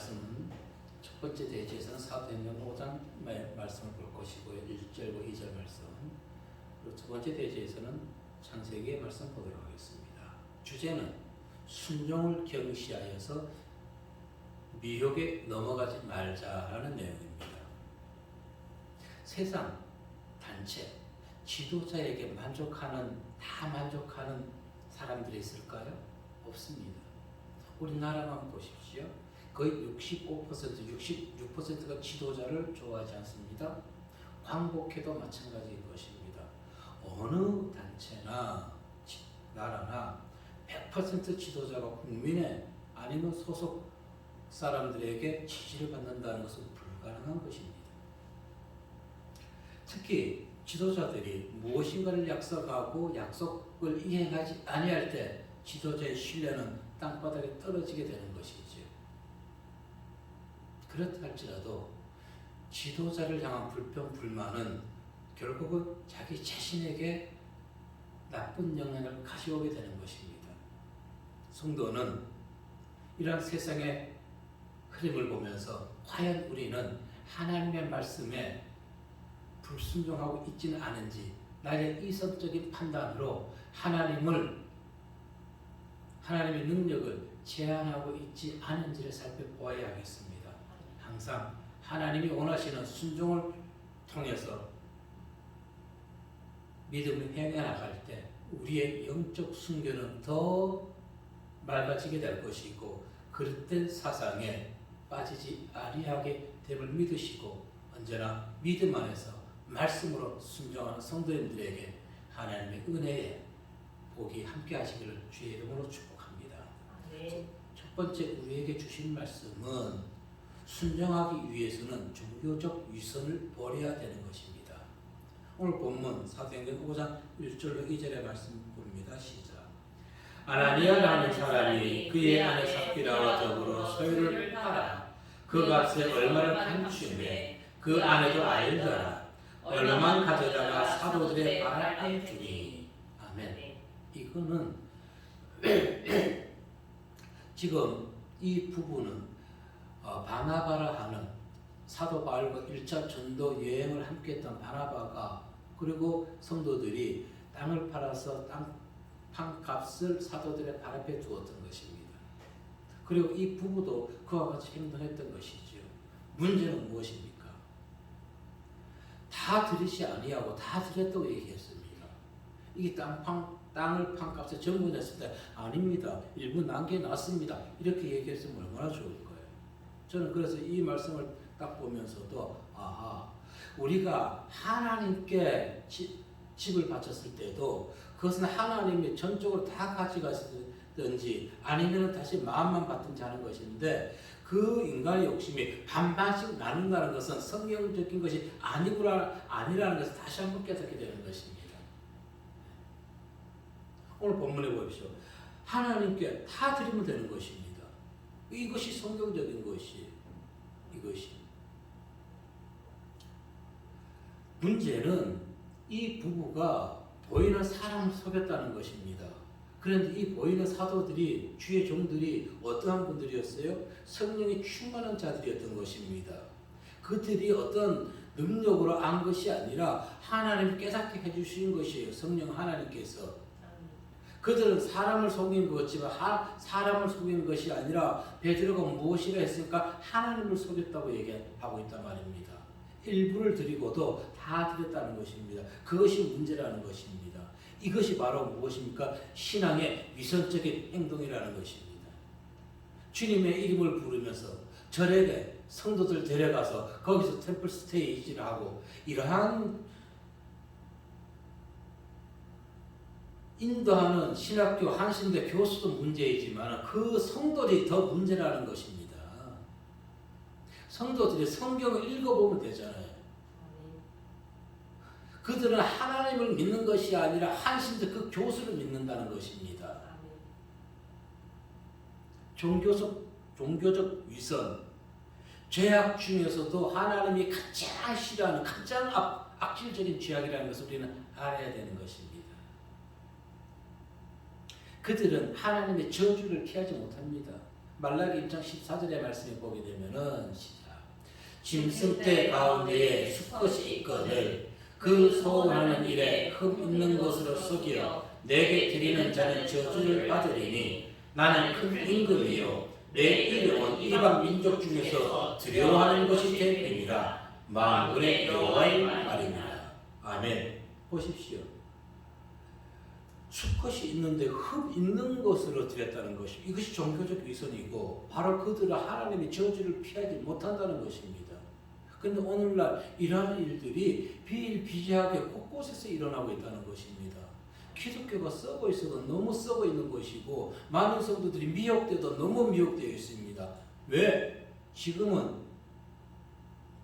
말씀은 첫 번째 대지에서는 사도행전 5장 말씀을 볼 것이고요. 1절과 2절 말씀. 그리고 두 번째 대지에서는 창세기의 말씀 보도록 하겠습니다. 주제는 순종을 경시하여서 미혹에 넘어가지 말자라는 내용입니다. 세상, 단체, 지도자에게 다 만족하는 사람들이 있을까요? 없습니다. 우리나라만 보십시오. 거의 65%, 66%가 지도자를 좋아하지 않습니다. 광복회도 마찬가지인 것입니다. 어느 단체나 나라나 100% 지도자가 국민의 아니면 소속 사람들에게 지지를 받는다는 것은 불가능한 것입니다. 특히 지도자들이 무엇인가를 약속하고 약속을 이행하지 아니할 때 지도자의 신뢰는 땅바닥에 떨어지게 되는 것이죠. 그렇다 할지라도 지도자를 향한 불평, 불만은 결국은 자기 자신에게 나쁜 영향을 가져오게 되는 것입니다. 성도는 이러한 세상의 흐름을 보면서 과연 우리는 하나님의 말씀에 불순종하고 있지는 않은지 나의 이성적인 판단으로 하나님의 능력을 제한하고 있지 않은지를 살펴보아야 하겠습니다. 항상 하나님이 원하시는 순종을 통해서 믿음을 행해나갈 때 우리의 영적 순교는 더 맑아지게 될 것이고 그릇된 사상에 빠지지 아니하게 됨을 믿으시고 언제나 믿음 안에서 말씀으로 순종하는 성도님들에게 하나님의 은혜에 복이 함께 하시기를 주의 이름으로 축복합니다. 네. 첫 번째 우리에게 주신 말씀은 순종하기 위해서는 종교적 위선을 버려야 되는 것입니다. 오늘 본문 사도행전 5장 1절로 2절의 말씀 봅니다. 시작. 아나니아라는 사람이 그의 아내 삽비라와 더불어 소유를 팔아 그 값에 얼마를 감추매 그 아내도 알더라. 얼마만 가져다가 사도들의 발 앞에 주니. 아멘. 이거는 지금 이 부부는 바나바라 하는 사도 바울과 1차 전도 여행을 함께했던 바나바가 그리고 성도들이 땅을 팔아서 판값을 사도들의 발 앞에 두었던 것입니다. 그리고 이 부부도 그와 같이 행동했던 것이죠. 문제는 무엇입니까? 다 드리지 아니하고 다 드렸다고 얘기했습니다. 이게 땅을 판값에 전부 냈을 때 아닙니다. 일부 남겨놨습니다. 이렇게 얘기했으면 얼마나 좋을 거예요. 저는 그래서 이 말씀을 딱 보면서도 우리가 하나님께 집을 바쳤을 때도 그것은 하나님이 전적으로 다 가져가시든지 아니면 다시 마음만 받든지 하는 것인데 그 인간의 욕심이 반반씩 나눈다는 것은 성경적인 것이 아니라는 것을 다시 한번 깨닫게 되는 것입니다. 오늘 본문에 보십시오. 하나님께 다 드리면 되는 것입니다. 이것이 성경적인 것이 이것이. 문제는 이 부부가 보이는 사람을 속였다는 것입니다. 그런데 이 보이는 사도들이 주의 종들이 어떠한 분들이었어요? 성령이 충만한 자들이었던 것입니다. 그들이 어떤 능력으로 안 것이 아니라 하나님 깨닫게 해주신 것이에요. 성령 하나님께서. 그들은 사람을 속인 것이지만 사람을 속인 것이 아니라 베드로가 무엇이라 했으니까 하나님을 속였다고 얘기하고 있단 말입니다. 일부를 드리고도 다 드렸다는 것입니다. 그것이 문제라는 것입니다. 이것이 바로 무엇입니까? 신앙의 위선적인 행동이라는 것입니다. 주님의 이름을 부르면서 절에 성도들 데려가서 거기서 템플 스테이지를 하고 이러한 인도하는 신학교 한신대 교수도 문제이지만 그 성도들이 더 문제라는 것입니다. 성도들이 성경을 읽어보면 되잖아요. 그들은 하나님을 믿는 것이 아니라 한신대 그 교수를 믿는다는 것입니다. 종교적 위선, 죄악 중에서도 하나님이 가장 싫어하는 가장 악질적인 죄악이라는 것을 우리는 알아야 되는 것입니다. 그들은 하나님의 저주를 피하지 못합니다. 말라기 1장 14절의 말씀을 보게 되면은 시작. 짐승떼 가운데에 수컷이 있거늘 그 소원하는 일에 흠 있는 것으로 속여 내게 드리는 자는 저주를 받으리니 나는 큰 임금이요 내 이름은 이방 민족 중에서 두려워하는 것이 되리니라. 만군의 여호와의 말입니다. 아멘. 보십시오. 수컷이 있는데 흠 있는 것으로 드렸다는 것이 이것이 종교적 위선이고 바로 그들은 하나님의 저주를 피하지 못한다는 것입니다. 그런데 오늘날 이러한 일들이 비일비재하게 곳곳에서 일어나고 있다는 것입니다. 기독교가 썩어 있어도 너무 썩어 있는 것이고 많은 성도들이 미혹돼도 너무 미혹되어 있습니다. 왜? 지금은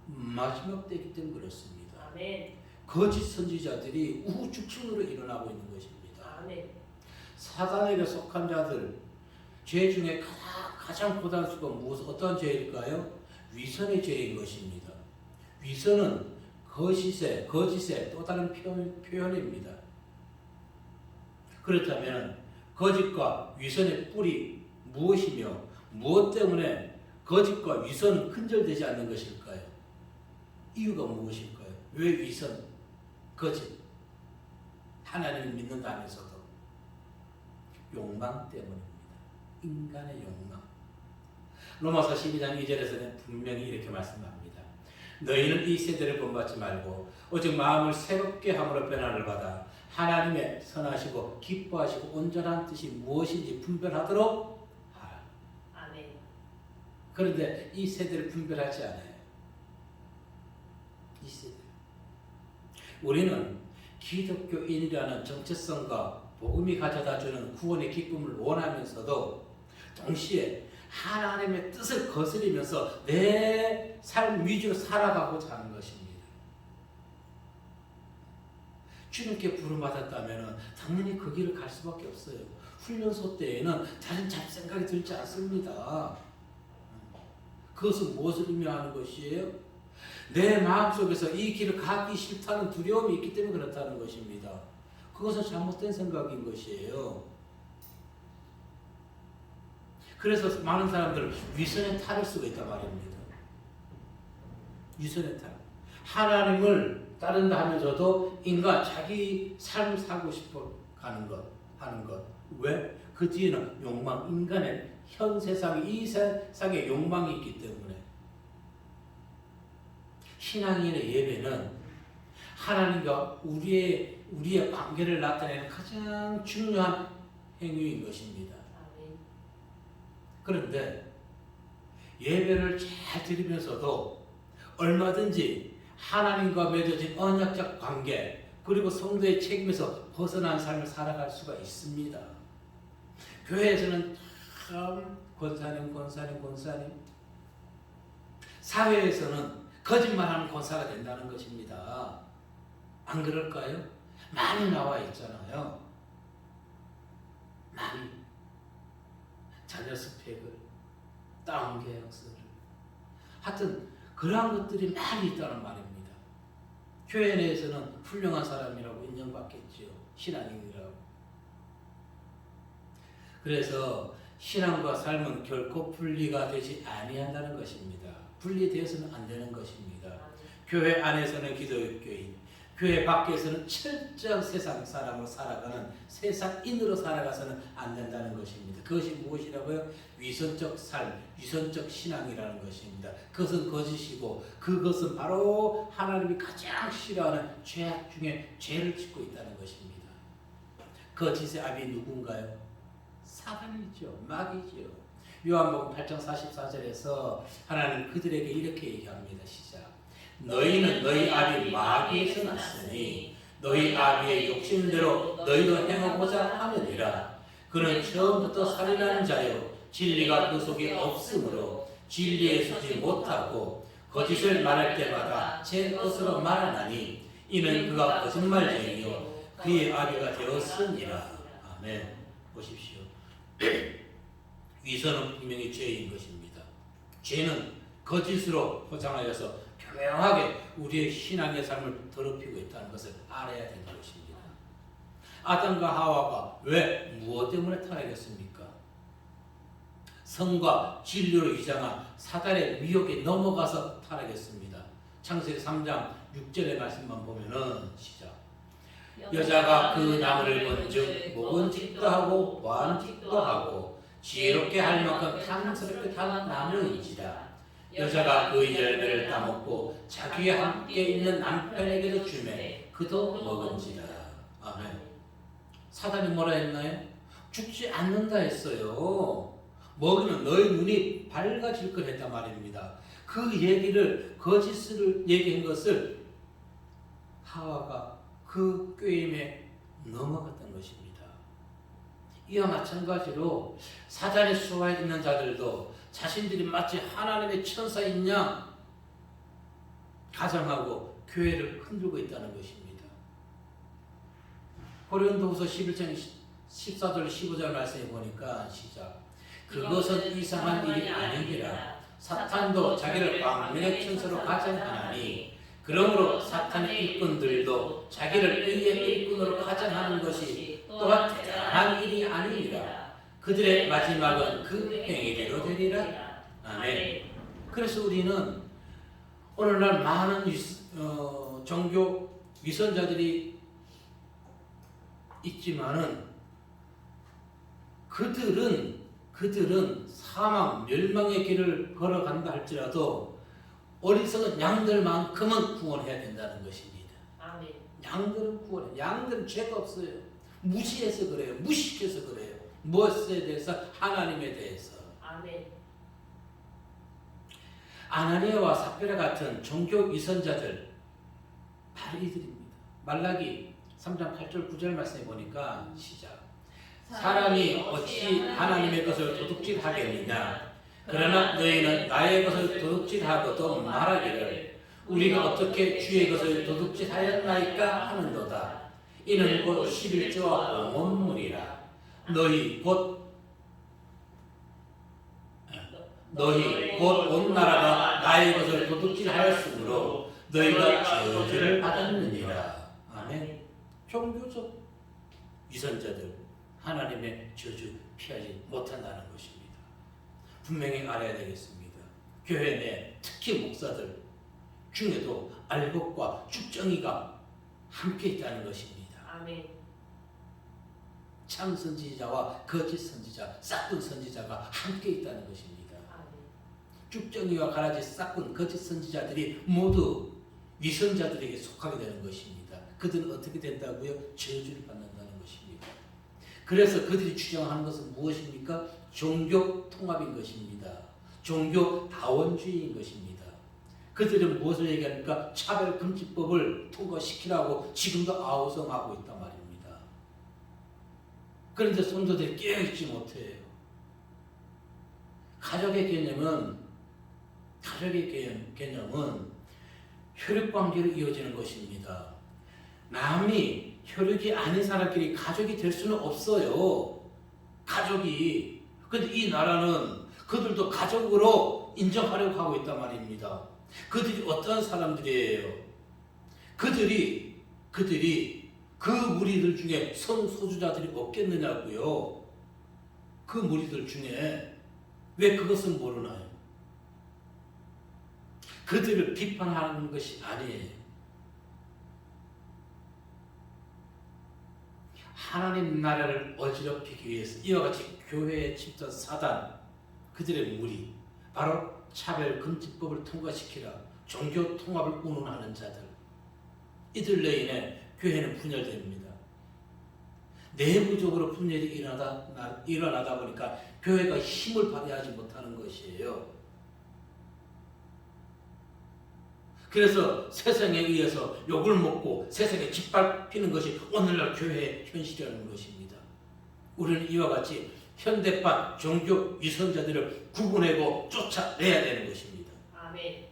마지막 때이기 때문에 그렇습니다. 아멘. 거짓 선지자들이 우후죽순으로 일어나고 있는 것입니다. 아멘. 사단에게 속한 자들 죄 중에 가장 고단수가 어떤 죄일까요? 위선의 죄인 것입니다. 위선은 거짓의 또 다른 표현입니다. 그렇다면 거짓과 위선의 뿌리 무엇이며 무엇 때문에 거짓과 위선은 근절되지 않는 것일까요? 이유가 무엇일까요? 왜 위선, 거짓, 하나님을 믿는다 하면서도 욕망 때문입니다. 인간의 욕망. 로마서 12장 2절에서는 분명히 이렇게 말씀합니다. 너희는 이 세대를 본받지 말고 오직 마음을 새롭게 함으로 변화를 받아 하나님의 선하시고 기뻐하시고 온전한 뜻이 무엇인지 분별하도록 하라. 아멘. 그런데 이 세대를 분별하지 않아요. 이 세대. 우리는 기독교인이라는 정체성과 복음이 가져다주는 구원의 기쁨을 원하면서도 동시에 하나님의 뜻을 거스리면서 내 삶 위주로 살아가고자 하는 것입니다. 주님께 부름받았다면 당연히 그 길을 갈 수밖에 없어요. 훈련소 때에는 다른 잡생각이 들지 않습니다. 그것은 무엇을 의미하는 것이에요? 내 마음속에서 이 길을 가기 싫다는 두려움이 있기 때문에 그렇다는 것입니다. 그것은 잘못된 생각인 것이에요. 그래서 많은 사람들은 위선의 탈을 쓰고 있단 말입니다. 위선의 탈. 하나님을 따른다 하면서도 인간 자기 삶을 살고 싶어 하는 것. 왜? 그 뒤에는 욕망, 인간의 현 세상, 이 세상의 욕망이 있기 때문에. 신앙인의 예배는 하나님과 우리의 관계를 나타내는 가장 중요한 행위인 것입니다. 그런데 예배를 잘 드리면서도 얼마든지 하나님과 맺어진 언약적 관계 그리고 성도의 책임에서 벗어난 삶을 살아갈 수가 있습니다. 교회에서는 참 권사님 사회에서는 거짓말하는 권사가 된다는 것입니다. 안 그럴까요? 많이 나와 있잖아요. 많이 자녀 스펙을 다운 계약서를 하여튼 그러한 것들이 많이 있다는 말입니다. 교회 내에서는 훌륭한 사람이라고 인정받겠지요. 신앙인이라고. 그래서 신앙과 삶은 결코 분리가 되지 아니한다는 것입니다. 분리되어서는 안 되는 것입니다. 교회 안에서는 기독교인, 교회 밖에서는 철저한 세상 사람으로 살아가는 세상인으로 살아가서는 안 된다는 것입니다. 그것이 무엇이라고요? 위선적 삶, 위선적 신앙이라는 것입니다. 그것은 거짓이고 그것은 바로 하나님이 가장 싫어하는 죄악 중에 죄를 짓고 있다는 것입니다. 거짓의 압이 누군가요? 사단이죠. 마귀죠. 요한복음 8장 44절에서 하나님 그들에게 이렇게 얘기합니다. 시작. 너희는 너희 아비 마귀에서 났으니 너희 아비의 욕심대로 너희도 행하고자 하느니라. 그는 처음부터 살인하는 자요 진리가 그 속에 없으므로 진리에 서지 못하고 거짓을 말할 때마다 제 것으로 말하나니 이는 그가 거짓말쟁이요 그의 아비가 되었으니라. 아멘. 보십시오. 위선은 분명히 죄인 것입니다. 죄는 거짓으로 포장하여서 교묘하게 우리의 신앙의 삶을 더럽히고 있다는 것을 알아야 되는 것입니다. 아담과 하와가 왜 무엇 때문에 타락했습니까? 성과 진리로 위장한 사단의 미혹에 넘어가서 타락했습니다. 창세기 3장 6절의 말씀만 보면은 시작. 여자가 그 나무를 본즉 먹은직도 하고 보안직도 하고 지혜롭게 할 만큼 탐스럽게 탄 나무인지라. 여자가 그 열매를 따먹고 자기와 함께 있는 남편에게도 주매 그도 먹은지라. 아멘. 사단이 뭐라 했나요? 죽지 않는다 했어요. 먹으면 너희 눈이 밝아질 걸 했단 말입니다. 그 얘기를 거짓을 얘기한 것을 하와가 그 꾀임에 넘어갔던 것입니다. 이와 마찬가지로 사단의 수하에 있는 자들도 자신들이 마치 하나님의 천사인 양 가정하고 교회를 흔들고 있다는 것입니다. 고린도후서 11장 14절 15절 말씀에 보니까 시작. 그것은 이상한 일이 아니니라. 사탄도 자기를 광명의 천사로 가정하나니 그러므로 사탄의 일꾼들도 자기를 의의 일꾼으로 가정하는 것이 또한 대단한 일이 아니니라. 그들의 마지막은 그 행위대로 되리라. 아멘. 그래서 우리는 오늘날 많은 종교 위선자들이 있지만은 그들은 사망, 멸망의 길을 걸어간다 할지라도 어리석은 양들만큼은 구원해야 된다는 것입니다. 아멘. 양들은 구원해. 양들은 죄가 없어요. 무시해서 그래요. 무식해서 그래요. 무엇에 대해서? 하나님에 대해서. 아멘. 아나니아와 삽비라 같은 종교 위선자들 바로 이들입니다. 말라기 3장 8절 9절 말씀에 보니까 시작. 사람이 어찌 하나님의 것을 도둑질하겠느냐. 그러나 너희는 나의 것을 도둑질하고도 말하기를 우리가 어떻게 주의 것을 도둑질하였나이까 하는도다. 이는 곧 11조와 오몬물이라. 너희 곧 온 나라가 나의 것을 도둑질하였으므로 너희가 저주를 받았느니라. 아멘. 종교적 위선자들 하나님의 저주 피하지 못한다는 것입니다. 분명히 알아야 되겠습니다. 교회 내 특히 목사들 중에도 알곡과 쭉정이가 함께 있다는 것입니다. 아멘. 참 선지자와 거짓 선지자, 싹군 선지자가 함께 있다는 것입니다. 아멘. 쭉정이와 가라지 싹군 거짓 선지자들이 모두 위선자들에게 속하게 되는 것입니다. 그들은 어떻게 된다고요? 저주를 받는다는 것입니다. 그래서 그들이 주장하는 것은 무엇입니까? 종교 통합인 것입니다. 종교 다원주의인 것입니다. 그들은 무엇을 얘기합니까? 차별금지법을 통과시키라고 지금도 아우성하고 있단 말입니다. 그런데 성도들이 깨어있지 못해요. 가족의 개념은 혈육관계로 이어지는 것입니다. 남이 혈육이 아닌 사람끼리 가족이 될 수는 없어요. 가족이. 그런데 이 나라는 그들도 가족으로 인정하려고 하고 있단 말입니다. 그들이 어떤 사람들이에요? 그들이 그 무리들 중에 성소주자들이 없겠느냐고요. 그 무리들 중에 왜 그것은 모르나요? 그들을 비판하는 것이 아니에요. 하나님 나라를 어지럽히기 위해서 이와 같이 교회에 집단 사단, 그들의 무리, 바로 차별금지법을 통과시키라, 종교 통합을 운운하는 자들, 이들 내인에 교회는 분열됩니다. 내부적으로 분열이 일어나다 보니까 교회가 힘을 발휘하지 못하는 것이에요. 그래서 세상에 의해서 욕을 먹고 세상에 짓밟히는 것이 오늘날 교회의 현실이라는 것입니다. 우리는 이와 같이 현대판 종교 위선자들을 구분하고 쫓아내야 되는 것입니다. 아멘.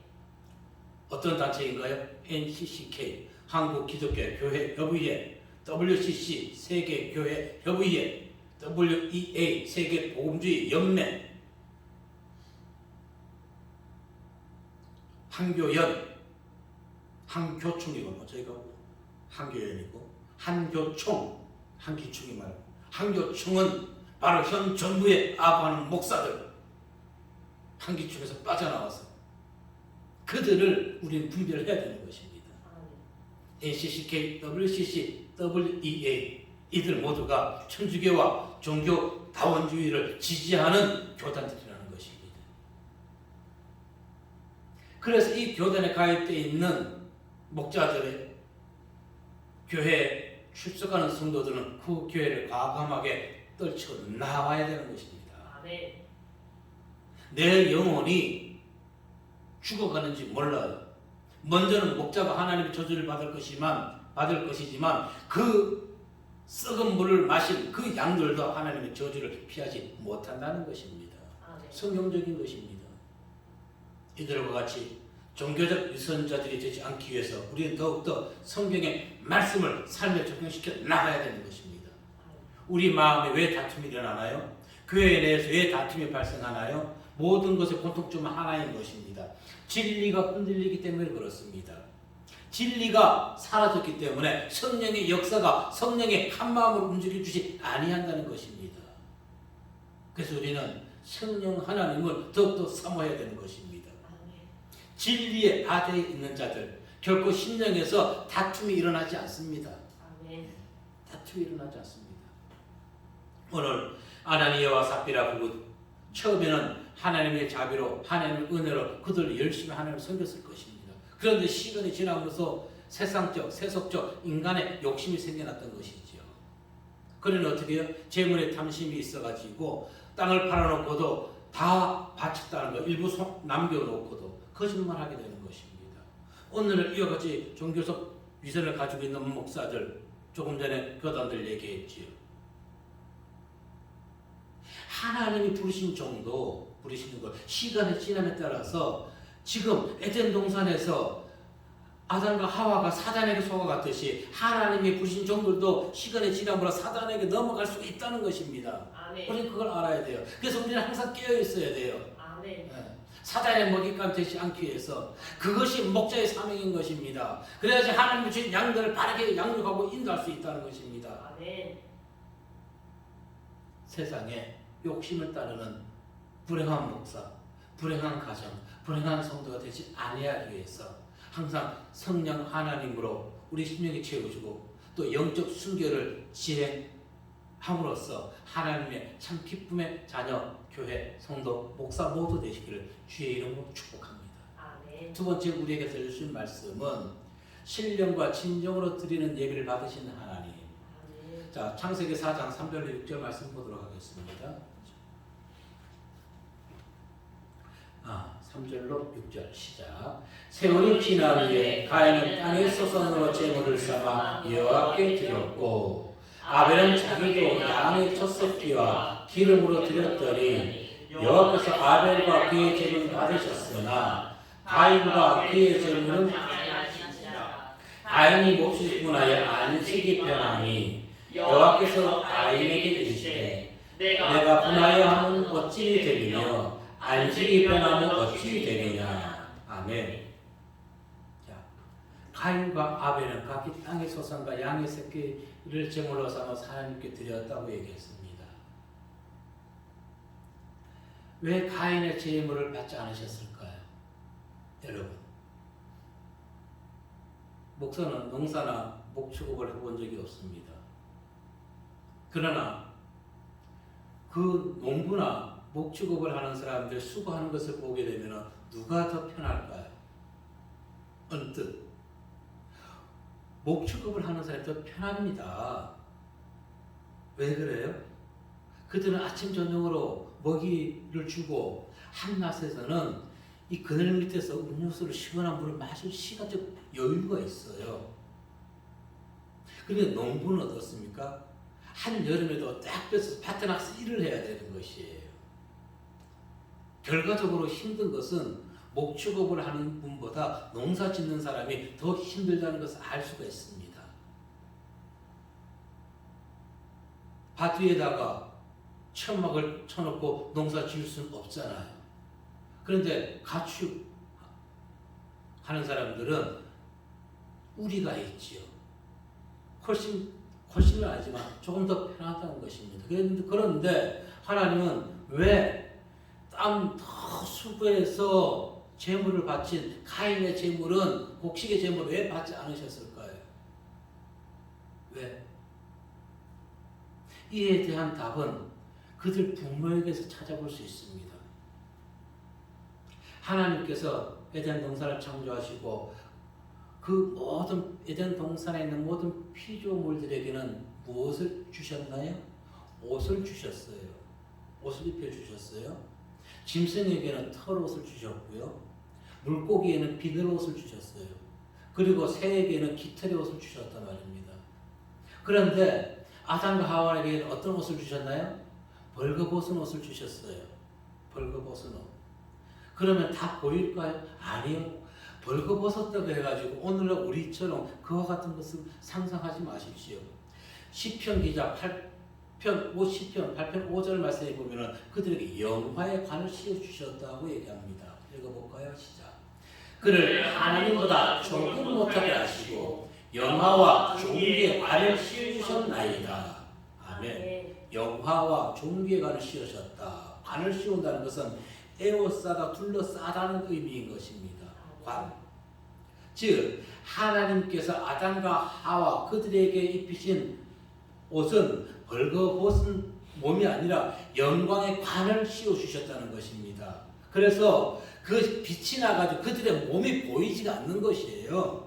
어떤 단체인가요? NCCK 한국기독교회 협의회, WCC 세계교회 협의회, WEA 세계복음주의 연맹, 한교총이고 저희가 한교연이고 한교총이 말고 한교총은 바로 현 정부에 아부하는 목사들, 한기축에서 빠져나와서 그들을 우리는 분별해야 되는 것입니다. NCCK, WCC, WEA 이들 모두가 천주교와 종교 다원주의를 지지하는 교단들이라는 것입니다. 그래서 이 교단에 가입되어 있는 목자들의 교회에 출석하는 성도들은 그 교회를 과감하게 떨치고 나와야 되는 것입니다. 내 영혼이 죽어가는지 몰라요. 먼저는 목자가 하나님의 저주를 받을 것이지만 그 썩은 물을 마신 그 양들도 하나님의 저주를 피하지 못한다는 것입니다. 성경적인 것입니다. 이들과 같이 종교적 위선자들이 되지 않기 위해서 우리는 더욱더 성경의 말씀을 삶에 적용시켜 나가야 되는 것입니다. 우리 마음에 왜 다툼이 일어나나요? 교회 내에서 왜 다툼이 발생하나요? 모든 것의 공통점은 하나인 것입니다. 진리가 흔들리기 때문에 그렇습니다. 진리가 사라졌기 때문에 성령의 역사가 성령의 한마음을 움직여주지 아니한다는 것입니다. 그래서 우리는 성령 하나님을 더욱더 사모해야 되는 것입니다. 진리의 아래에 있는 자들 결코 심령에서 다툼이 일어나지 않습니다. 다툼이 일어나지 않습니다. 오늘 아나니아와 삽비라 부부 처음에는 하나님의 자비로 하나님의 은혜로 그들 열심히 하나님을 섬겼을 것입니다. 그런데 시간이 지나면서 세상적 세속적 인간의 욕심이 생겨났던 것이죠. 그러니 어떻게 해요? 재물에 탐심이 있어가지고 땅을 팔아놓고도 다 바쳤다는 거 일부 남겨놓고도 거짓말하게 되는 것입니다. 오늘 이와 같이 종교적 위선을 가지고 있는 목사들 조금 전에 교단들 얘기했지요. 하나님이 부르신 정도 부르시는 것 시간의 지남에 따라서 지금 에덴 동산에서 아담과 하와가 사단에게 속아갔듯이 하나님이 부르신 종들도 시간의 지남으로 사단에게 넘어갈 수 있다는 것입니다. 우리는 그걸 알아야 돼요. 그래서 우리는 항상 깨어 있어야 돼요. 네. 사단의 먹잇감 되지 않기 위해서 그것이 목자의 사명인 것입니다. 그래야지 하나님이 주신 양들을 바르게 양육하고 인도할 수 있다는 것입니다. 세상에 욕심을 따르는 불행한 목사, 불행한 가정, 불행한 성도가 되지 아니하기 위해서 항상 성령 하나님으로 우리 심령이 채워주고 또 영적 순결을 진행함으로써 하나님의 참 기쁨의 자녀, 교회, 성도, 목사 모두 되시기를 주의 이름으로 축복합니다. 두 번째 우리에게 들려주신 말씀은 신령과 진정으로 드리는 예배를 받으신 하나님. 자, 창세기 4장 3절로 6절 말씀 보도록 하겠습니다. 3절로 6절 시작. 세월이 지난 후에 가인은 땅의 소선으로 제물을 삼아 여호와께 드렸고 아벨은 자기도 양의 첫새끼와 기름으로 드렸더니 여호와께서 아벨과 그의 제물을 받으셨으나 가인과 그의 제물은 가인이 몹시 분하여 안식이 편하니 여호와께서 가인에게 이르시되 내가 분하여 하면 어찌 되리며 안식이 편하면 어찌 되느냐. 아멘. 자, 가인과 아벨은 각기 땅의 소산과 양의 새끼를 제물로 삼아 하나님께 드렸다고 얘기했습니다. 왜 가인의 제물을 받지 않으셨을까요? 여러분, 목사는 농사나 목축업을 해본 적이 없습니다. 그러나 그 농부나 목축업을 하는 사람들 수고하는 것을 보게 되면 누가 더 편할까요? 언뜻 목축업을 하는 사람이 더 편합니다. 왜 그래요? 그들은 아침 저녁으로 먹이를 주고 한낮에서는 이 그늘 밑에서 음료수를 시원한 물을 마실 시간적 여유가 있어요. 그런데 농부는 어떻습니까? 한여름에도 딱 뺏어서 밭에 나가서 일을 해야 되는 것이에요. 결과적으로 힘든 것은 목축업을 하는 분보다 농사 짓는 사람이 더 힘들다는 것을 알 수가 있습니다. 밭 위에다가 천막을 쳐놓고 농사 지을 수는 없잖아요. 그런데 가축 하는 사람들은 우리가 있지요. 훨씬은 아니지만 조금 더 편하다는 것입니다. 그런데 하나님은 왜 땀 더 수고해서 제물을 바친 가인의 제물은 곡식의 제물을 왜 받지 않으셨을까요? 왜? 이에 대한 답은 그들 부모에게서 찾아볼 수 있습니다. 하나님께서 에덴 동산을 창조하시고 그 모든 에덴 동산에 있는 모든 피조물들에게는 무엇을 주셨나요? 옷을 주셨어요. 옷을 입혀주셨어요. 짐승에게는 털옷을 주셨고요. 물고기에는 비늘옷을 주셨어요. 그리고 새에게는 깃털의 옷을 주셨단 말입니다. 그런데 아담과 하와에게는 어떤 옷을 주셨나요? 벌거벗은 옷을 주셨어요. 벌거벗은 옷. 그러면 다 보일까요? 아니요. 벌거벗었다고 해가지고 오늘날 우리처럼 그와 같은 것을 상상하지 마십시오. 시편 기자 8편 5절 말씀에 보면은 그들에게 영화의 관을 씌워주셨다고 얘기합니다. 읽어볼까요? 시작. 그를 하나님보다 조금 못하게 하시고 영화와 종기의 관을 씌워주셨나이다. 아멘. 영화와 종기의 관을 씌우셨다. 관을 씌운다는 것은 에워싸다 둘러싸다는 의미인 것입니다. 관. 즉 하나님께서 아담과 하와 그들에게 입히신 옷은 벌거벗은 몸이 아니라 영광의 관을 씌워주셨다는 것입니다. 그래서 그 빛이 나가지고 그들의 몸이 보이지가 않는 것이에요.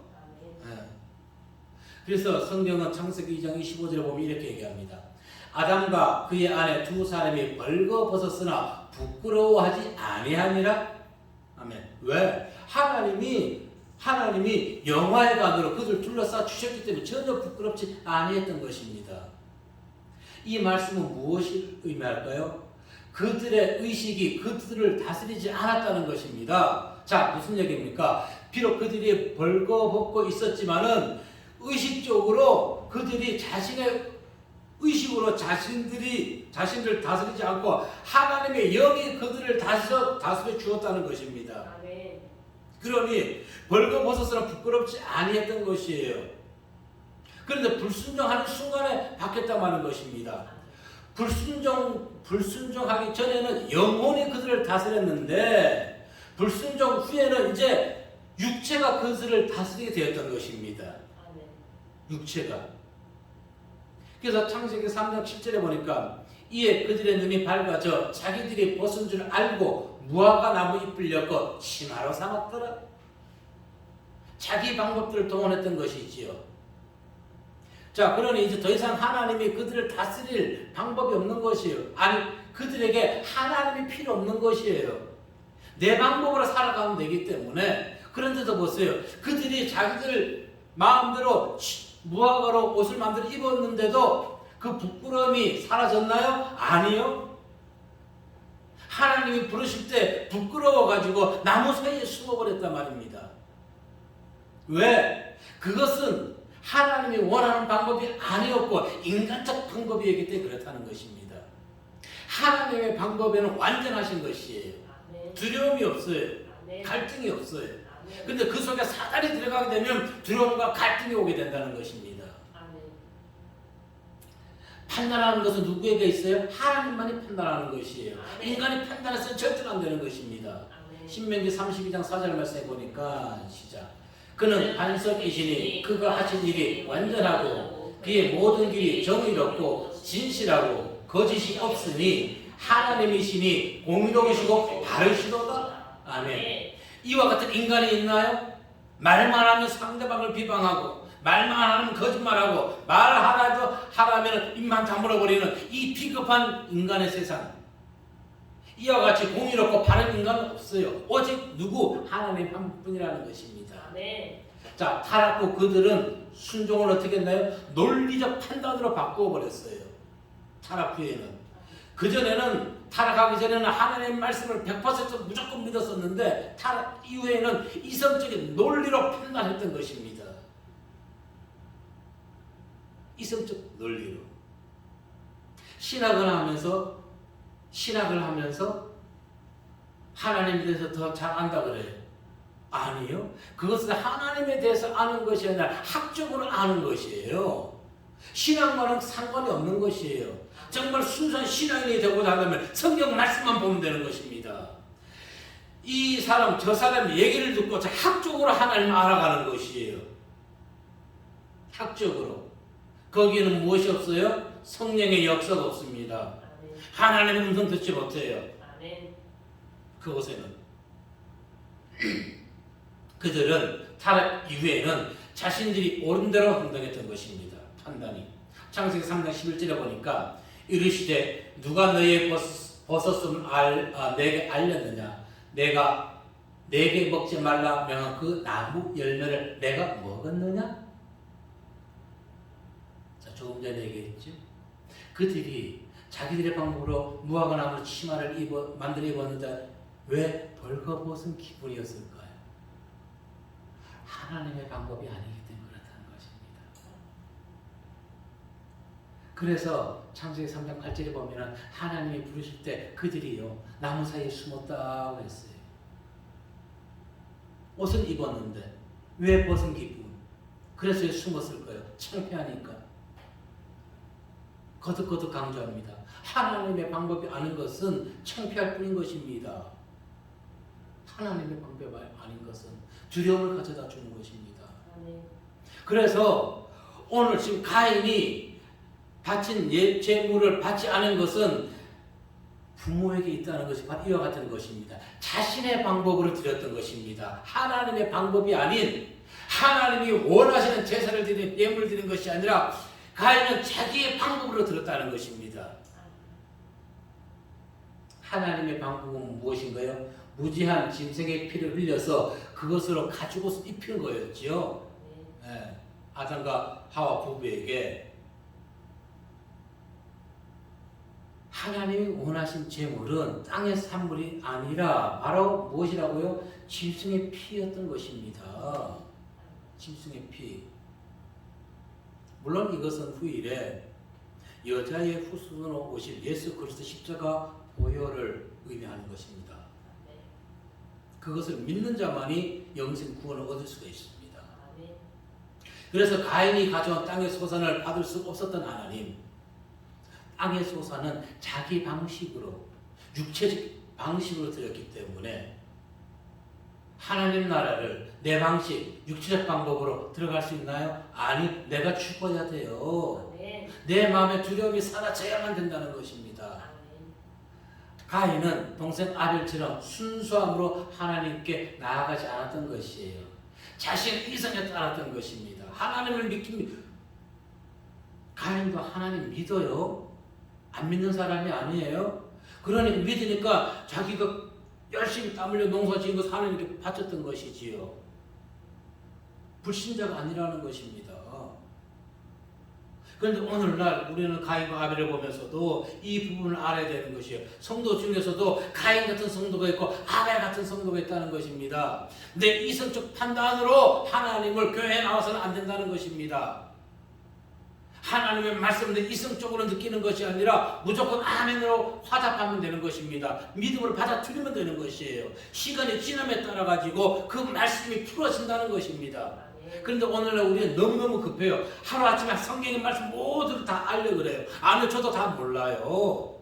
그래서 성경은 창세기 2장 25절에 보면 이렇게 얘기합니다. 아담과 그의 아내 두 사람이 벌거벗었으나 부끄러워하지 아니하니라. 아멘. 왜? 하나님이 영화의 관으로 그들을 둘러싸 주셨기 때문에 전혀 부끄럽지 아니했던 것입니다. 이 말씀은 무엇을 의미할까요? 그들의 의식이 그들을 다스리지 않았다는 것입니다. 자, 무슨 얘기입니까? 비록 그들이 벌거벗고 있었지만은 의식적으로 그들이 자신의 의식으로 자신들 다스리지 않고 하나님의 영이 그들을 다스려 주었다는 것입니다. 아멘. 그러니 벌거벗었으나 부끄럽지 아니했던 것이에요. 그런데 불순종하는 순간에 바뀌었다고 하는 것입니다. 불순종하기 전에는 영혼이 그들을 다스렸는데 불순종 후에는 이제 육체가 그들을 다스리게 되었던 것입니다. 아멘. 육체가. 그래서 창세기 3장 7절에 보니까 이에 그들의 눈이 밝아져 자기들이 벗은 줄 알고 무화과 나무 잎을 엮어 치마로 삼았더라. 자기 방법들을 동원했던 것이지요. 자, 그러니 이제 더 이상 하나님이 그들을 다스릴 방법이 없는 것이에요. 아니, 그들에게 하나님이 필요 없는 것이에요. 내 방법으로 살아가면 되기 때문에. 그런데도 보세요. 그들이 자기들 마음대로 무화과로 옷을 만들어 입었는데도 그 부끄러움이 사라졌나요? 아니요. 하나님이 부르실 때 부끄러워가지고 나무 사이에 숨어버렸단 말입니다. 왜? 그것은 하나님이 원하는 방법이 아니었고 인간적 방법이었기 때문에 그렇다는 것입니다. 하나님의 방법에는 완전하신 것이에요. 두려움이 없어요. 갈등이 없어요. 근데 그 속에 사단이 들어가게 되면 두려움과 갈등이 오게 된다는 것입니다. 판단하는 것은 누구에게 있어요? 하나님만이 판단하는 것이에요. 인간이 판단해서는 절대로 안 되는 것입니다. 신명기 32장 4절 말씀에 보니까 시작. 그는 반석이시니 그가 하신 일이 완전하고 그의 모든 길이 정의롭고 진실하고 거짓이 없으니 하나님이시니 공의로우시고 바르시도다. 아멘. 이와 같은 인간이 있나요? 말만 하면 상대방을 비방하고 말만 하면 거짓말하고 하라면 입만 다물어버리는 이 비겁한 인간의 세상. 이와 같이 공의롭고 바른 인간은 없어요. 오직 누구? 하나님 한 분이라는 것입니다. 네. 자, 타락 후 그들은 순종을 어떻게 했나요? 논리적 판단으로 바꾸어 버렸어요. 타락 후에는. 그전에는 타락하기 전에는 하나님의 말씀을 100% 무조건 믿었었는데 타락 이후에는 이성적인 논리로 판단했던 것입니다. 이성적 논리로. 신학을 하면서 하나님에 대해서 더 잘 안다 그래요. 아니요. 그것은 하나님에 대해서 아는 것이 아니라 학적으로 아는 것이에요. 신앙과는 상관이 없는 것이에요. 정말 순수한 신앙인이 되고자 하려면 성경 말씀만 보면 되는 것입니다. 이 사람 저 사람 얘기를 듣고 학적으로 하나님을 알아가는 것이에요. 학적으로. 거기에는 무엇이 없어요? 성령의 역사가 없습니다. 하나님의 음성 듣지 못해요. 그곳에는 그들은 타락 이후에는 자신들이 옳은 대로 행동했던 것입니다. 판단이. 창세기 3장 11절에 보니까 이르시되 누가 너희의 벗었음을 내게 알렸느냐? 내가 내게 먹지 말라 명한 그 나무 열매를 내가 먹었느냐? 자, 조금 전에 얘기했죠. 그들이 자기들의 방법으로 무화과 나무 치마를 만들어 입었는데 왜 벌거벗은 기분이었을까요? 하나님의 방법이 아니기 때문에 그렇다는 것입니다. 그래서 창세기 3장 8절에 보면 하나님이 부르실 때 그들이요 나무 사이에 숨었다고 했어요. 옷은 입었는데 왜 벗은 기분? 그래서 왜 숨었을 거예요? 창피하니까. 거듭거듭 강조합니다. 하나님의 방법이 아닌 것은 창피할 뿐인 것입니다. 하나님의 방법이 아닌 것은 두려움을 가져다 주는 것입니다. 그래서 오늘 지금 가인이 바친 제물을 받지 않은 것은 부모에게 있다는 것이 바로 이와 같은 것입니다. 자신의 방법으로 드렸던 것입니다. 하나님의 방법이 아닌 하나님이 원하시는 제사를 드리는 예물을 드리는 것이 아니라 가인은 자기의 방법으로 드렸다는 것입니다. 하나님의 방법은 무엇인가요? 무지한 짐승의 피를 흘려서 그것으로 가죽옷을 입힌 거였지요. 네. 아담과 하와 부부에게 하나님이 원하신 제물은 땅의 산물이 아니라 바로 무엇이라고요? 짐승의 피였던 것입니다. 짐승의 피. 물론 이것은 후일에 여자의 후손으로 오실 예수 그리스도 십자가 보혈을 의미하는 것입니다. 그것을 믿는 자만이 영생 구원을 얻을 수가 있습니다. 그래서 가인이 가져온 땅의 소산을 받을 수 없었던 하나님, 땅의 소산은 자기 방식으로 육체적 방식으로 드렸기 때문에 하나님 나라를 내 방식, 육체적 방법으로 들어갈 수 있나요? 아니, 내가 죽어야 돼요. 내 마음의 두려움이 사라져야만 된다는 것입니다. 가인은 동생 아벨처럼 순수함으로 하나님께 나아가지 않았던 것이에요. 자신의 이성에 따랐던 것입니다. 하나님을 믿습니다. 가인도 하나님 믿어요. 안 믿는 사람이 아니에요. 그러니까 믿으니까 자기가 열심히 땀 흘려 농사 지은 것 하나님께 바쳤던 것이지요. 불신자가 아니라는 것입니다. 그런데 오늘날 우리는 가인과 아벨을 보면서도 이 부분을 알아야 되는 것이에요. 성도 중에서도 가인 같은 성도가 있고 아벨 같은 성도가 있다는 것입니다. 내 이성적 판단으로 하나님을 교회에 나와서는 안 된다는 것입니다. 하나님의 말씀을 이성적으로 느끼는 것이 아니라 무조건 아멘으로 화답하면 되는 것입니다. 믿음을 받아들이면 되는 것이에요. 시간이 지남에 따라 가지고 그 말씀이 풀어진다는 것입니다. 그런데 오늘날 우리는 너무너무 급해요. 하루아침에 성경의 말씀 모두를 다 알려 그래요. 아니요, 저도 다 몰라요.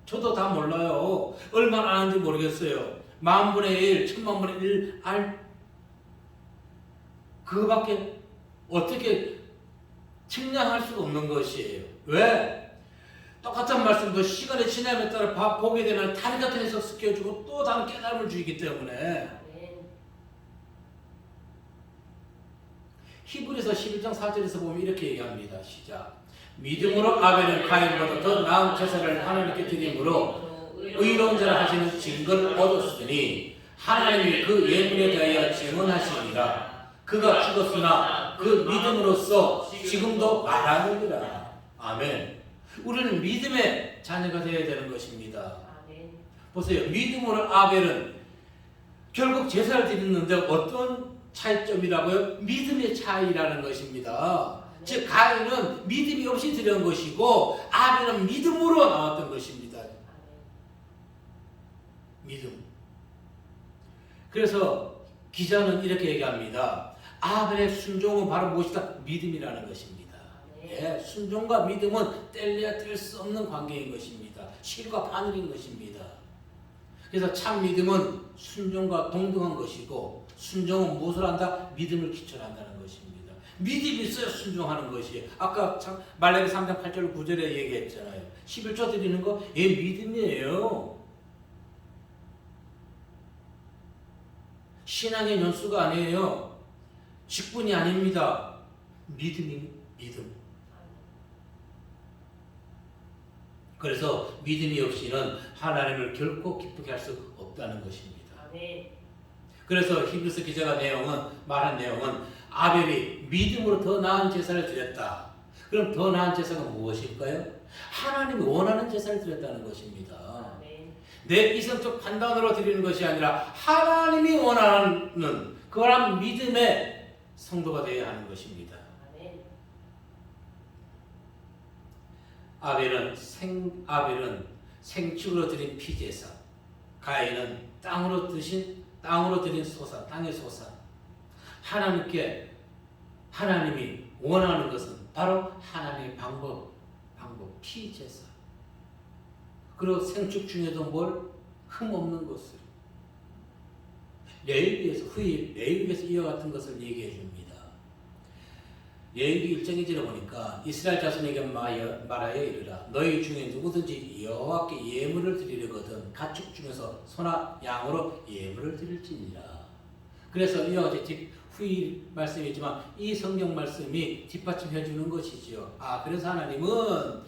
저도 다 몰라요. 얼마나 아는지 모르겠어요. 10,000분의 1, 10,000,000분의 1 그거밖에 어떻게 측량할 수가 없는 것이에요. 왜? 똑같은 말씀도 시간의 지남에 따라 보게 되면 다른 같은 해석 시켜주고 또 다른 깨달음을 주기 때문에 히브리서 11장 4절에서 보면 이렇게 얘기합니다. 시작. 믿음으로 아벨은 가인보다 더 나은 제사를 하나님께 드림으로 의로운 자라 하시는 증거를 얻었으니 하나님이 그 예물에 대하여 증언하시니라. 그가 죽었으나 그 믿음으로써 지금도 말하느니라. 아멘. 우리는 믿음의 자녀가 되어야 되는 것입니다. 보세요. 믿음으로 아벨은 결국 제사를 드렸는데 어떤 차이점이라고요? 믿음의 차이라는 것입니다. 즉 가인은 믿음이 없이 드린 것이고 아벨은 믿음으로 나왔던 것입니다. 믿음. 그래서 기자는 이렇게 얘기합니다. 아벨의 순종은 바로 무엇이다? 믿음이라는 것입니다. 예, 순종과 믿음은 뗄래야 뗄 수 없는 관계인 것입니다. 실과 바늘인 것입니다. 그래서 참 믿음은 순종과 동등한 것이고 순종은 무엇을 한다? 믿음을 기초로 한다는 것입니다. 믿음이 있어야 순종하는 것이에요. 아까 말라기 3장 8절 9절에 얘기했잖아요. 11조 드리는 거 믿음이에요. 신앙의 연수가 아니에요. 직분이 아닙니다. 믿음. 그래서 믿음이 없이는 하나님을 결코 기쁘게 할 수 없다는 것입니다. 그래서 히브리서 기자가 말한 내용은 아벨이 믿음으로 더 나은 제사를 드렸다. 그럼 더 나은 제사가 무엇일까요? 하나님이 원하는 제사를 드렸다는 것입니다. 내 이성적 판단으로 드리는 것이 아니라 하나님이 원하는 그런 믿음의 성도가 되어야 하는 것입니다. 아벨은 생축으로 드린 피제사, 가인은 땅으로 드린 소사, 땅의 소사. 하나님이 원하는 것은 바로 하나님의 방법, 피제사. 그리고 생축 중에도 흠없는 것을 레위기에서 이와 같은 것을 얘기해 줍니다. 레위기 1장 1절에 보니까 이스라엘 자손에게 말하여 이르라. 너희 중에 누구든지 여호와께 예물을 드리려거든 가축 중에서 소나 양으로 예물을 드릴지니라. 그래서 이와 같이 후일 말씀이지만 이 성경 말씀이 뒷받침해 주는 것이지요. 그래서 하나님은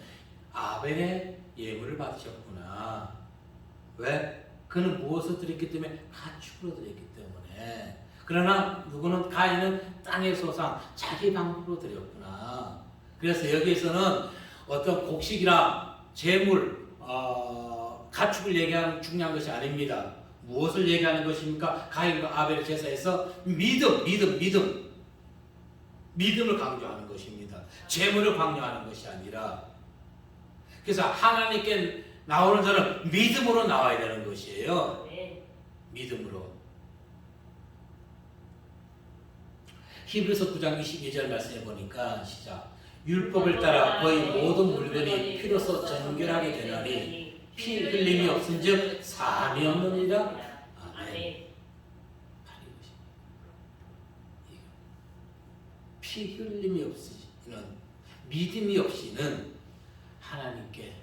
아벨의 예물을 받으셨구나. 왜? 그는 무엇을 드렸기 때문에? 가축으로 드렸기 때문에. 그러나 누구는 가인은 땅의 소상, 자기 방법으로 드렸구나. 그래서 여기에서는 어떤 곡식이나 재물, 가축을 얘기하는 중요한 것이 아닙니다. 무엇을 얘기하는 것입니까? 가인과 아벨의 제사에서 믿음을 강조하는 것입니다. 재물을 강조하는 것이 아니라. 그래서 하나님께 나오는 자는 믿음으로 나와야 되는 것이에요. 믿음으로. 히브리서 9장 22절 말씀해 보니까 시작. 율법을 따라 거의 모든 물건이 피로써 정결하게 되나니 피 흘림이 없은즉 사함이 없느니라. 아멘. 피 흘림이 없이는, 믿음이 없이는 하나님께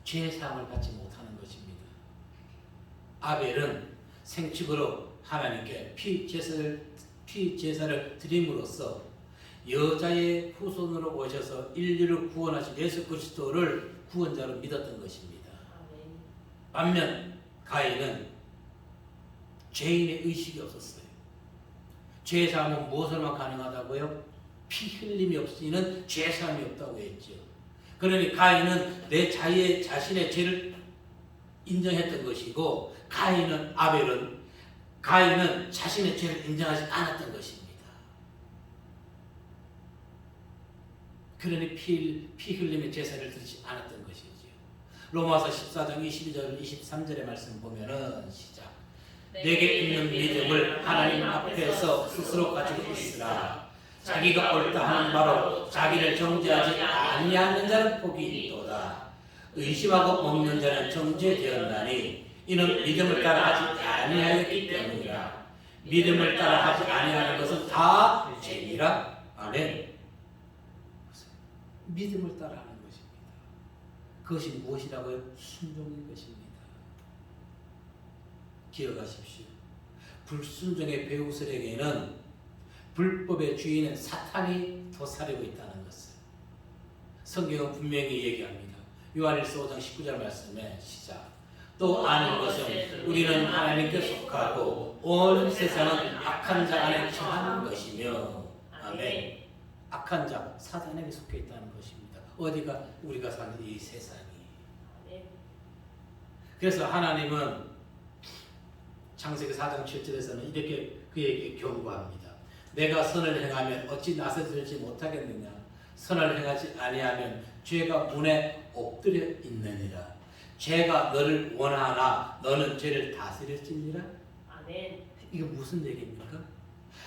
죄 사함을 받지 못하는 것입니다. 아벨은 생축으로 하나님께 피 제사를 드림으로써 여자의 후손으로 오셔서 인류를 구원하신 예수 그리스도를 구원자로 믿었던 것입니다. 반면 가인은 죄인의 의식이 없었어요. 죄 사함은 무엇으로만 가능하다고요? 피 흘림이 없이는 죄 사함이 없다고 했죠. 그러니 가인은 자신의 죄를 인정했던 것이고 가인은 자신의 죄를 인정하지 않았던 것입니다. 그러니 피 흘림의 제사를 드리지 않았던 것이지요. 로마서 14장 22절 23절의 말씀 보면은 시작. 내게 있는 믿음을 하나님 앞에서 스스로 가지고 있으라. 자기가 옳다 하는 바로 자기를 정죄하지 아니하는 자는 복이 있도다. 의심하고 먹는 자는 정죄되었나니 이는 믿음을 따라 하지 아니하였기 때문이라. 믿음을 따라 하지 아니하는 것은 다 죄니라. 아멘. 믿음을 따라 하는 것입니다. 그것이 무엇이라고요? 순종인 것입니다. 기억하십시오. 불순종의 배후설에게는 불법의 주인은 사탄이 도사리고 있다는 것을 성경은 분명히 얘기합니다. 요한일서 5장 19절 말씀에 시작. 또 아는 것은 우리는 하나님께 속하고 온 세상은 악한 자 안에 처한 것이며. 아멘. 악한 자, 사단에게 속해 있다는 것입니다. 어디가? 우리가 사는 이 세상이. 그래서 하나님은 창세기 4장 7절에서는 이렇게 그에게 경고합니다. 내가 선을 행하면 어찌 나서들지 못하겠느냐. 선을 행하지 아니하면 죄가 문에 엎드려 있느니라. 죄가 너를 원하나 너는 죄를 다스릴지니라. 아멘. 이게 무슨 얘기입니까?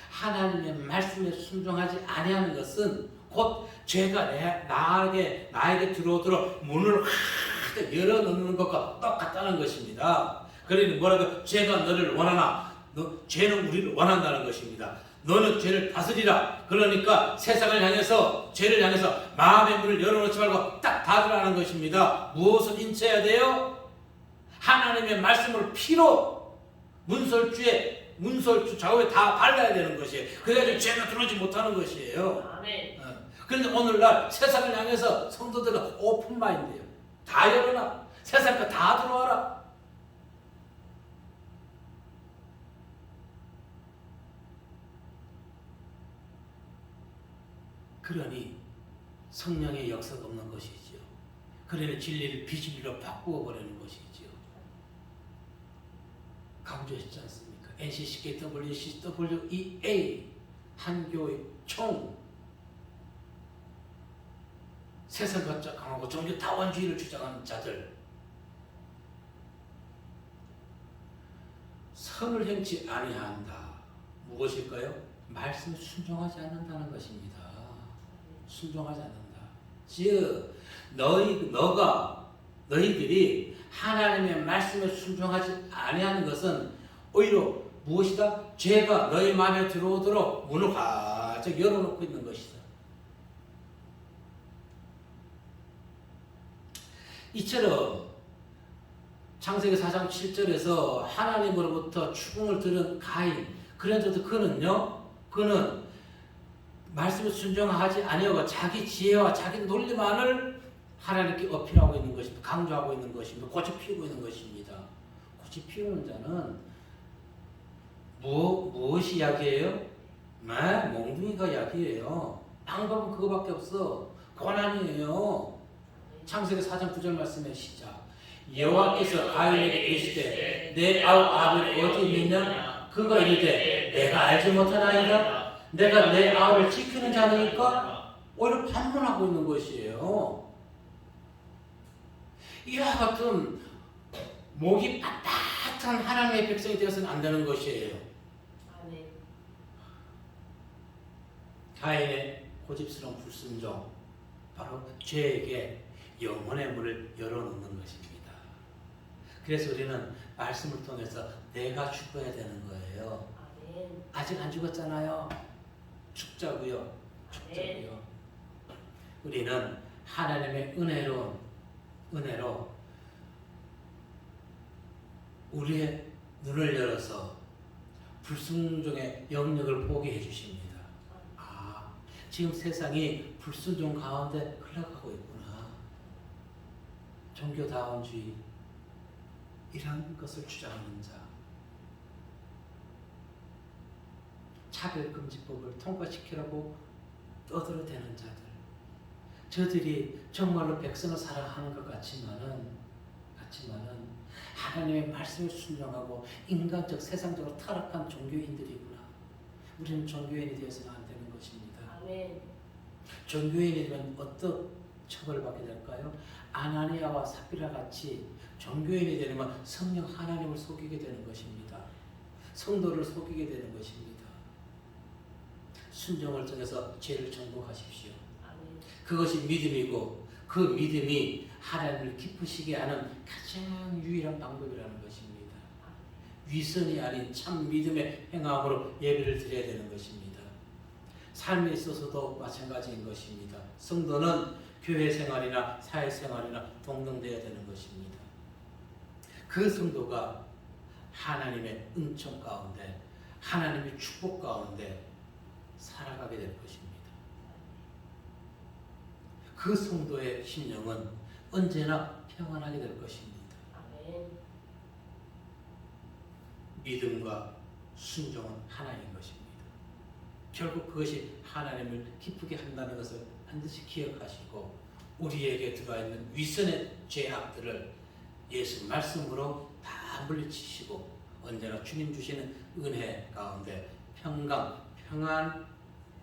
하나님의 말씀에 순종하지 아니하는 것은 곧 죄가 나에게 들어오도록 문을 확 열어놓는 것과 똑같다는 것입니다. 그러니 뭐라고? 죄가 너를 원하나? 죄는 우리를 원한다는 것입니다. 너는 죄를 다스리라. 그러니까 세상을 향해서, 죄를 향해서 마음의 문을 열어놓지 말고 딱 닫으라는 것입니다. 무엇을 인쳐야 돼요? 하나님의 말씀을 피로 문설주 좌우에 다 발라야 되는 것이에요. 그래야지 죄가 들어오지 못하는 것이에요. 아멘. 그런데 오늘날 세상을 향해서 성도들은 오픈마인드예요. 다 열어놔. 세상 거 다 들어와라. 그러니 성령의 역사가 없는 것이지요. 그러니 진리를 비진리로 바꾸어 버리는 것이지요. 강조했지 않습니까? NCCK, WCWEA 한교의 총 세상과 강하고 종교 다원주의를 주장하는 자들, 선을 행치 아니한다. 무엇일까요? 말씀에 순종하지 않는다는 것입니다. 순종하지 않는다. 즉 너희들이 하나님의 말씀에 순종하지 아니하는 것은 오히려 무엇이다? 죄가 너희 마음에 들어오도록 문을 활짝 열어놓고 있는 것이다. 이처럼 창세기 4장 7절에서 하나님으로부터 추궁을 들은 가인, 그런데도 그는 말씀에 순종하지 아니하고 자기 지혜와 자기 논리만을 하나님께 어필하고 있는 것입니다. 강조하고 있는 것입니다. 꽃이 피우고 있는 것입니다. 꽃이 피우는 자는 무엇이 약이에요? 몽둥이가 약이에요. 방법은 그거밖에 없어. 고난이에요. 창세기 4장 9절 말씀의 시작. 여호와께서 가인에게 이르시되 내 아우 아벨이 어디 있느냐? 그가 이르되 내가 알지 못하나이다. 내가 내 아우를 지키는 자니까? 오히려 반문하고 있는 것이에요. 이와 같은 목이 빳빳한 하나님의 백성이 되어서는 안 되는 것이에요. 아멘. 가인의 고집스러운 불순종, 바로 죄에게 영혼의 문을 열어놓는 것입니다. 그래서 우리는 말씀을 통해서 내가 죽어야 되는 거예요. 아멘. 아직 안 죽었잖아요. 죽자고요. 죽자고요. 우리는 하나님의 은혜로 우리의 눈을 열어서 불순종의 영역을 보게 해주십니다. 지금 세상이 불순종 가운데 흘러가고 있구나. 종교다원주의 이런 것을 주장하는 자, 차별금지법을 통과시키라고 떠들어대는 자들, 저들이 정말로 백성을 사랑하는 것 같지만은 하나님의 말씀에 순종하고 인간적 세상적으로 타락한 종교인들이구나. 우리는 종교인이 되어서는 안 되는 것입니다. 아멘. 종교인이 되면 어떤 처벌을 받게 될까요? 아나니아와 삽비라 같이 종교인이 되면 성령 하나님을 속이게 되는 것입니다. 성도를 속이게 되는 것입니다. 순종을 통해서 죄를 정복하십시오. 아멘. 그것이 믿음이고 그 믿음이 하나님을 기쁘시게 하는 가장 유일한 방법이라는 것입니다. 위선이 아닌 참 믿음의 행함으로 예배를 드려야 되는 것입니다. 삶에 있어서도 마찬가지인 것입니다. 성도는 교회 생활이나 사회 생활이나 동등되어야 되는 것입니다. 그 성도가 하나님의 은총 가운데, 하나님의 축복 가운데 살아가게 될 것입니다. 그 성도의 심령은 언제나 평안하게 될 것입니다. 아멘. 믿음과 순종은 하나인 것입니다. 결국 그것이 하나님을 기쁘게 한다는 것을 반드시 기억하시고 우리에게 들어와 있는 위선의 죄악들을 예수 말씀으로 다 물리치시고 언제나 주님 주시는 은혜 가운데 평안한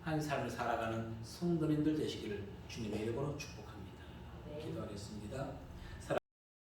삶을 살아가는 성도님들 되시기를 주님의 이름으로 축복합니다. 기도하겠습니다.